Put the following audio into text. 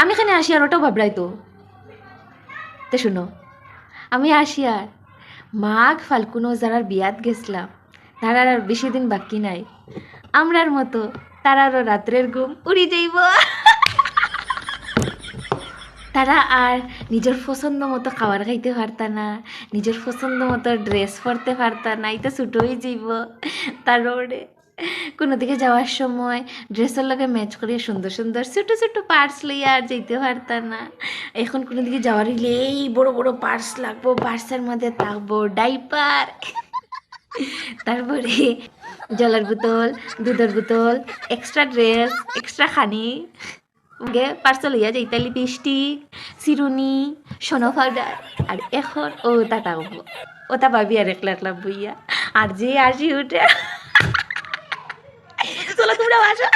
আমি এখানে আসি আর ওটাও ভাবলাই তো শুনো, আমি আসি আর মাঘ ফাল্গুনো যারার বিয়াত গেছিলাম তারার আর বেশি দিন বাকি নাই, আমরার মতো তারারও রাত্রের ঘুম উড়ি যাইব। তারা আর নিজের পছন্দ মতো খাবার খাইতে পারতা না, নিজের পছন্দ মতো ড্রেস পরতে পারতা না, এটা ছোটো হয়ে যাইব। তারপরে কোনো দিকে যাওয়ার সময় ড্রেসের লগে ম্যাচ করিয়া সুন্দর সুন্দর ছোটো ছোটো পার্স লইয়া আর যেতে পারতা না। এখন কোনো দিকে যাওয়ার হইলে এই বড় বড় পার্স লাগবো, পার্সের মধ্যে থাকবো ডাইপার, তারপরে জলের বোতল, দুধের বোতল, এক্সট্রা ড্রেস, এক্সট্রা খানি গে পার্সেল হইয়া যাইতা লিপস্টিক, চিরুনি, সোনো পাউডার। আর এখন ও তা হবো, ও তা ভাবি আর একলা একলা বইয়া আর যে আসি উঠে চলো তোমরা আসো।